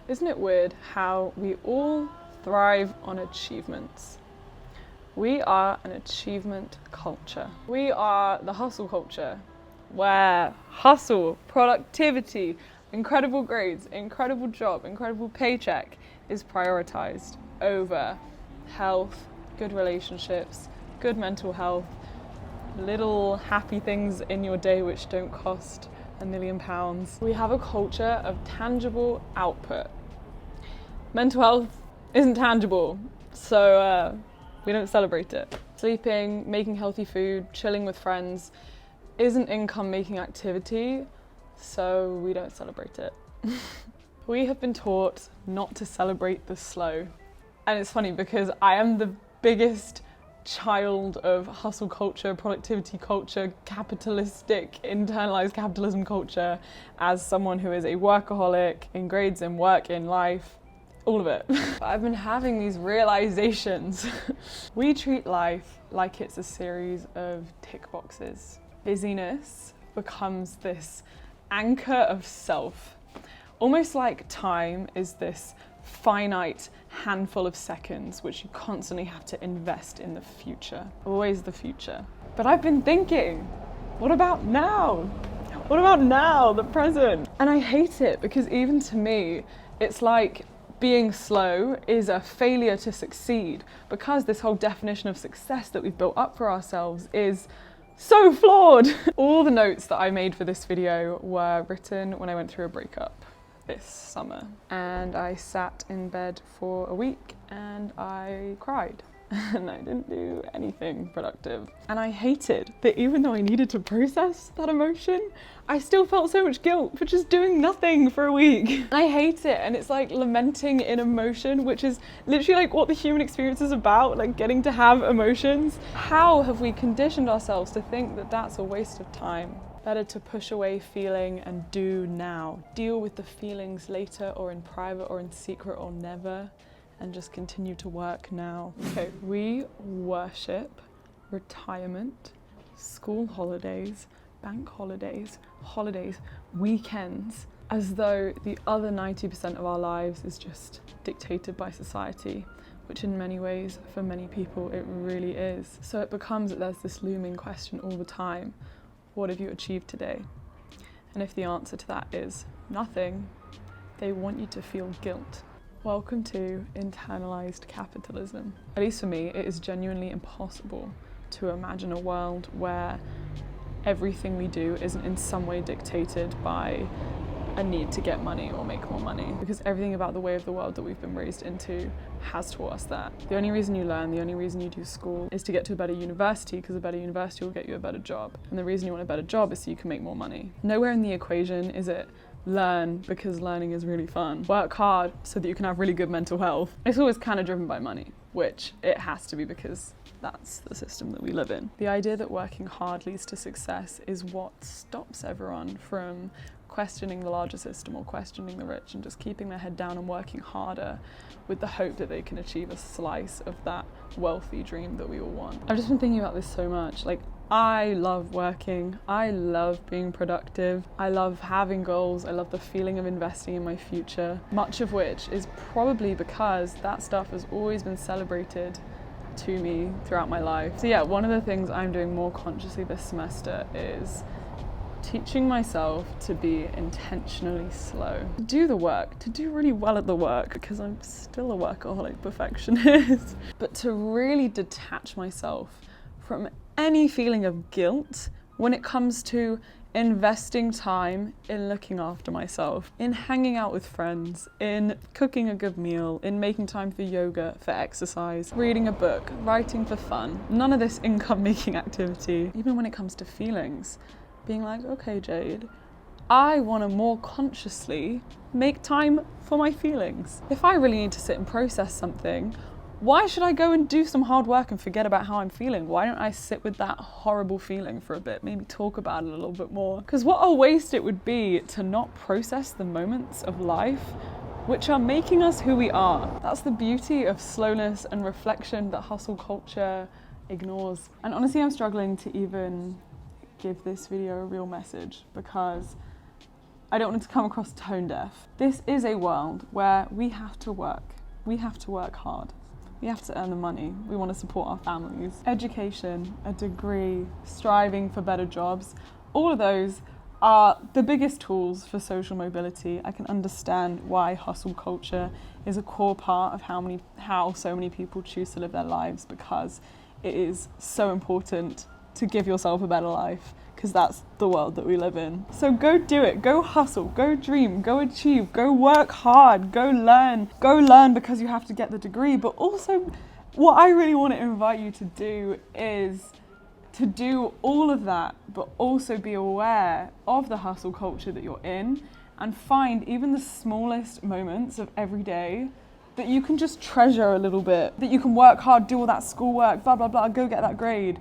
Isn't it weird how we all thrive on achievements? We are an achievement culture. We are the hustle culture, where hustle, productivity, incredible grades, incredible job, incredible paycheck is prioritized over health, good relationships, good mental health, little happy things in your day which don't cost £1 million. We have a culture of tangible output. Mental health isn't tangible, so we don't celebrate it. Sleeping, making healthy food, chilling with friends isn't income-making activity, so we don't celebrate it. We have been taught not to celebrate the slow. And it's funny because I am the biggest child of hustle culture, productivity culture, capitalistic, internalized capitalism culture, as someone who is a workaholic in grades, in work, in life, all of it. I've been having these realizations. We treat life like it's a series of tick boxes. Busyness becomes this anchor of self, almost like time is this finite handful of seconds which you constantly have to invest in the future. Always the future. But I've been thinking, what about now? What about now, the present? And I hate it because even to me, it's like being slow is a failure to succeed, because this whole definition of success that we've built up for ourselves is so flawed. All the notes that I made for this video were written when I went through a breakup this summer, and I sat in bed for a week and I cried and I didn't do anything productive. And I hated that even though I needed to process that emotion, I still felt so much guilt for just doing nothing for a week. And I hate it, and it's like lamenting in emotion, which is literally like what the human experience is about, like getting to have emotions. How have we conditioned ourselves to think that that's a waste of time? Better to push away feeling and do now. Deal with the feelings later, or in private, or in secret, or never, and just continue to work now. Okay, we worship retirement, school holidays, bank holidays, weekends, as though the other 90% of our lives is just dictated by society, which in many ways, for many people, it really is. So it becomes that there's this looming question all the time. What have you achieved today? And if the answer to that is nothing, they want you to feel guilt. Welcome to internalized capitalism. At least for me, it is genuinely impossible to imagine a world where everything we do isn't in some way dictated by a need to get money or make more money, because everything about the way of the world that we've been raised into has taught us that. The only reason you learn, the only reason you do school is to get to a better university, because a better university will get you a better job. And the reason you want a better job is so you can make more money. Nowhere in the equation is it learn because learning is really fun. Work hard so that you can have really good mental health. It's always kind of driven by money, which it has to be because that's the system that we live in. The idea that working hard leads to success is what stops everyone from questioning the larger system or questioning the rich, and just keeping their head down and working harder with the hope that they can achieve a slice of that wealthy dream that we all want. I've just been thinking about this so much. Like, I love working, I love being productive, I love having goals, I love the feeling of investing in my future, much of which is probably because that stuff has always been celebrated to me throughout my life. So yeah, one of the things I'm doing more consciously this semester is teaching myself to be intentionally slow. To do the work, to do really well at the work, because I'm still a workaholic perfectionist, but to really detach myself from any feeling of guilt when it comes to investing time in looking after myself, in hanging out with friends, in cooking a good meal, in making time for yoga, for exercise, reading a book, writing for fun. None of this income-making activity. Even when it comes to feelings, being like, okay, Jade, I want to more consciously make time for my feelings. If I really need to sit and process something, why should I go and do some hard work and forget about how I'm feeling? Why don't I sit with that horrible feeling for a bit, maybe talk about it a little bit more? Because what a waste it would be to not process the moments of life which are making us who we are. That's the beauty of slowness and reflection that hustle culture ignores. And honestly, I'm struggling to even give this video a real message, because I don't want it to come across tone deaf. This is a world where we have to work. We have to work hard. We have to earn the money. We want to support our families. Education, a degree, striving for better jobs, all of those are the biggest tools for social mobility. I can understand why hustle culture is a core part of how so many people choose to live their lives, because it is so important to give yourself a better life, because that's the world that we live in. So go do it, go hustle, go dream, go achieve, go work hard, go learn because you have to get the degree. But also what I really want to invite you to do is to do all of that, but also be aware of the hustle culture that you're in, and find even the smallest moments of every day that you can just treasure a little bit, that you can work hard, do all that schoolwork, blah, blah, blah, go get that grade.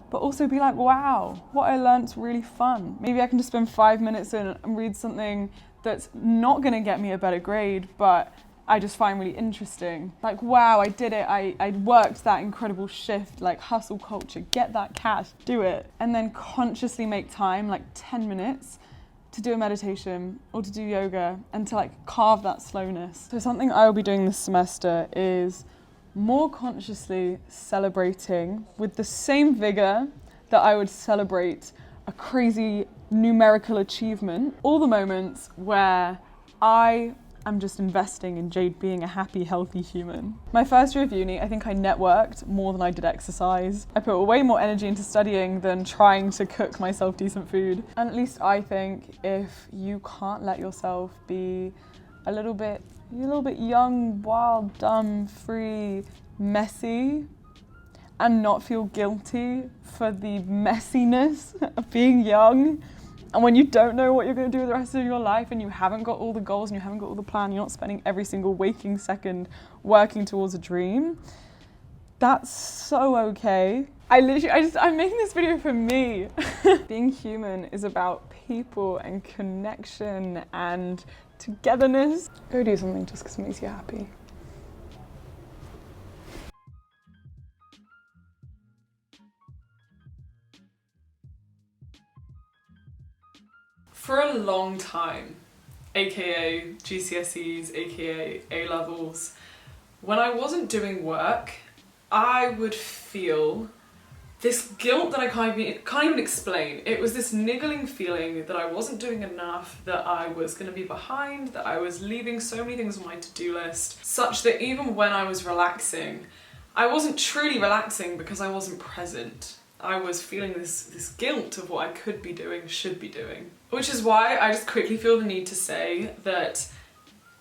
But also be like, wow, what I learnt's really fun. Maybe I can just spend 5 minutes and read something that's not gonna get me a better grade, but I just find really interesting. Like, wow, I did it. I worked that incredible shift, like hustle culture, get that cash, do it. And then consciously make time, like 10 minutes, to do a meditation or to do yoga and to like carve that slowness. So something I will be doing this semester is more consciously celebrating with the same vigor that I would celebrate a crazy numerical achievement, all the moments where I'm just investing in Jade being a happy, healthy human. My first year of uni, I think I networked more than I did exercise. I put way more energy into studying than trying to cook myself decent food. And at least I think if you can't let yourself be a little bit young, wild, dumb, free, messy, and not feel guilty for the messiness of being young, and when you don't know what you're going to do with the rest of your life, and you haven't got all the goals and you haven't got all the plan, you're not spending every single waking second working towards a dream, that's so okay. I'm making this video for me. Being human is about people and connection and togetherness. Go do something just because it makes you happy. For a long time, aka GCSEs, aka A-levels, when I wasn't doing work, I would feel this guilt that I can't even explain. It was this niggling feeling that I wasn't doing enough, that I was going to be behind, that I was leaving so many things on my to-do list, such that even when I was relaxing, I wasn't truly relaxing because I wasn't present. I was feeling this guilt of what I could be doing, should be doing. Which is why I just quickly feel the need to say that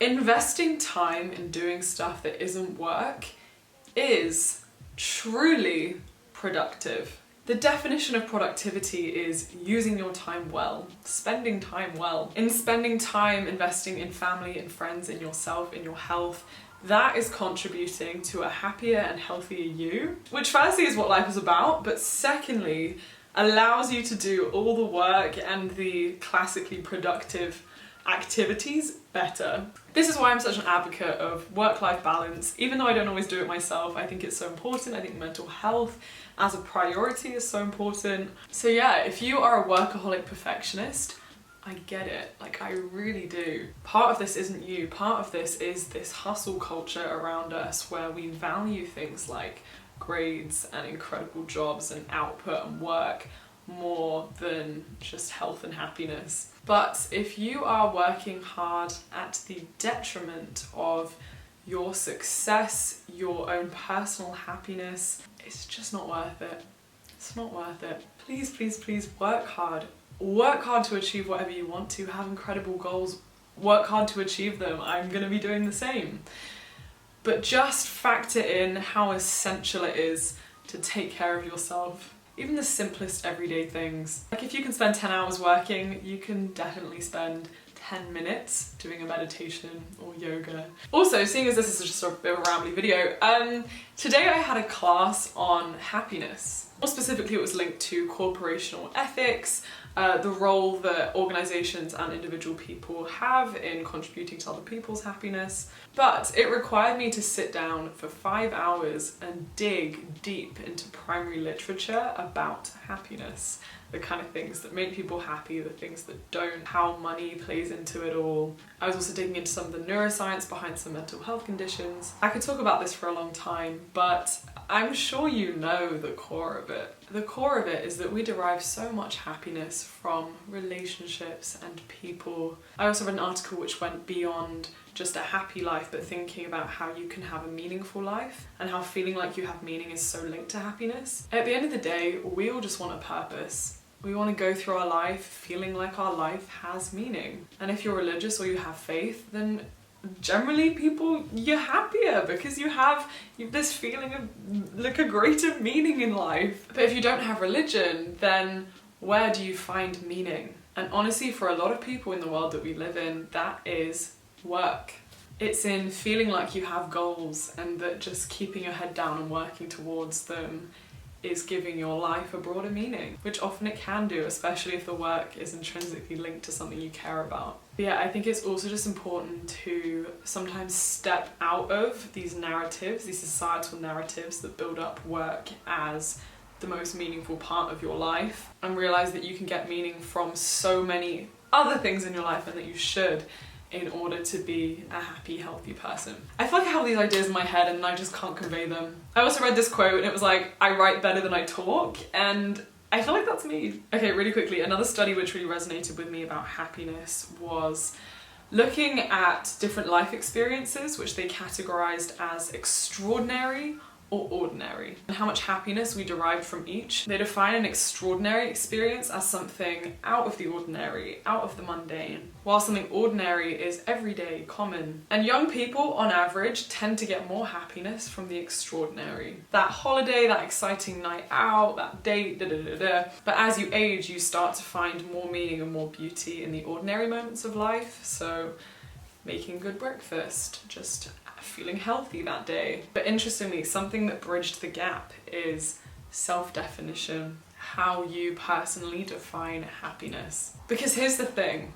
investing time in doing stuff that isn't work is truly productive. The definition of productivity is using your time well, spending time well. In spending time investing in family and friends, in yourself, in your health, that is contributing to a happier and healthier you, which firstly is what life is about, but secondly allows you to do all the work and the classically productive activities better. This is why I'm such an advocate of work-life balance. Even though I don't always do it myself, I think it's so important. I think mental health as a priority is so important. So yeah, if you are a workaholic perfectionist, I get it, like I really do. Part of this isn't you, part of this is this hustle culture around us where we value things like grades and incredible jobs and output and work more than just health and happiness. But if you are working hard at the detriment of your success, your own personal happiness, it's just not worth it. It's not worth it. Please, please, please work hard. Work hard to achieve whatever you want to, have incredible goals, work hard to achieve them. I'm going to be doing the same. But just factor in how essential it is to take care of yourself. Even the simplest everyday things. Like if you can spend 10 hours working, you can definitely spend 10 minutes doing a meditation or yoga. Also, seeing as this is just a bit of a rambly video, today I had a class on happiness. More specifically, it was linked to corporational ethics, the role that organisations and individual people have in contributing to other people's happiness. But it required me to sit down for 5 hours and dig deep into primary literature about happiness the kind of things that make people happy, the things that don't, how money plays into it all. I was also digging into some of the neuroscience behind some mental health conditions. I could talk about this for a long time, but I'm sure you know the core of it. The core of it is that we derive so much happiness from relationships and people. I also read an article which went beyond just a happy life, but thinking about how you can have a meaningful life and how feeling like you have meaning is so linked to happiness. At the end of the day, we all just want a purpose. We want to go through our life feeling like our life has meaning. And if you're religious or you have faith, then generally you're happier because you have this feeling of like a greater meaning in life. But if you don't have religion, then where do you find meaning? And honestly, for a lot of people in the world that we live in, that is work. It's in feeling like you have goals and that just keeping your head down and working towards them is giving your life a broader meaning, which often it can do, especially if the work is intrinsically linked to something you care about. But yeah, I think it's also just important to sometimes step out of these narratives, these societal narratives that build up work as the most meaningful part of your life, and realize that you can get meaning from so many other things in your life and that you should, in order to be a happy, healthy person. I feel like I have these ideas in my head and I just can't convey them. I also read this quote and it was like, I write better than I talk, and I feel like that's me. Okay, really quickly, another study which really resonated with me about happiness was looking at different life experiences which they categorized as extraordinary or ordinary, and how much happiness we derived from each. They define an extraordinary experience as something out of the ordinary, out of the mundane, while something ordinary is everyday, common. And young people, on average, tend to get more happiness from the extraordinary. That holiday, that exciting night out, that date, But as you age, you start to find more meaning and more beauty in the ordinary moments of life. So making good breakfast, just feeling healthy that day. But interestingly, something that bridged the gap is self-definition, how you personally define happiness. Because here's the thing,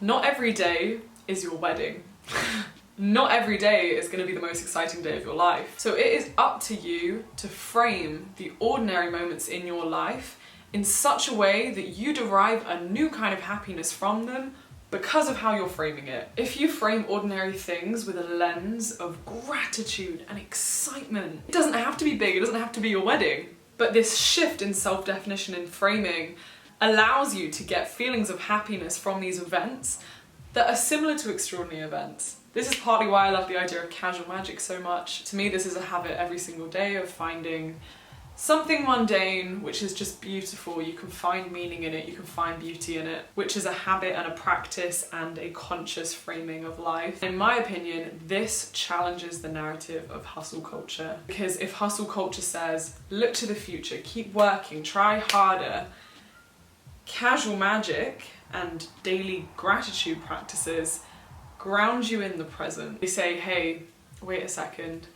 not every day is your wedding. Not every day is going to be the most exciting day of your life. So it is up to you to frame the ordinary moments in your life in such a way that you derive a new kind of happiness from them because of how you're framing it. If you frame ordinary things with a lens of gratitude and excitement, it doesn't have to be big, it doesn't have to be your wedding, but this shift in self-definition and framing allows you to get feelings of happiness from these events that are similar to extraordinary events. This is partly why I love the idea of casual magic so much. To me, this is a habit every single day of finding something mundane which is just beautiful. You can find meaning in it, you can find beauty in it, which is a habit and a practice and a conscious framing of life. In my opinion, this challenges the narrative of hustle culture. Because if hustle culture says, look to the future, keep working, try harder, casual magic and daily gratitude practices ground you in the present. They say, hey, wait a second,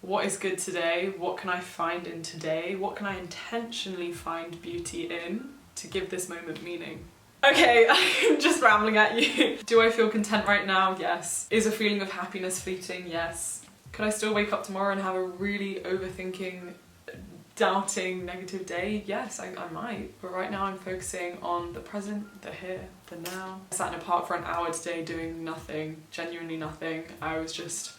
what is good today? What can I find in today? What can I intentionally find beauty in to give this moment meaning? Okay, I'm just rambling at you. Do I feel content right now? Yes. Is a feeling of happiness fleeting? Yes. Could I still wake up tomorrow and have a really overthinking, doubting, negative day? Yes, I might. But right now I'm focusing on the present, the here, the now. I sat in a park for an hour today doing nothing, genuinely nothing. I was just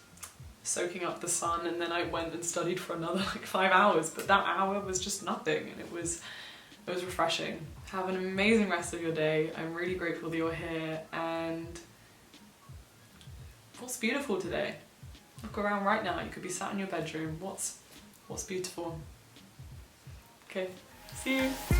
soaking up the sun, and then I went and studied for another like 5 hours, but that hour was just nothing, and it was refreshing. Have an amazing rest of your day. I'm really grateful that you're here, and what's beautiful today? Look around right now, you could be sat in your bedroom. What's beautiful? Okay, see you.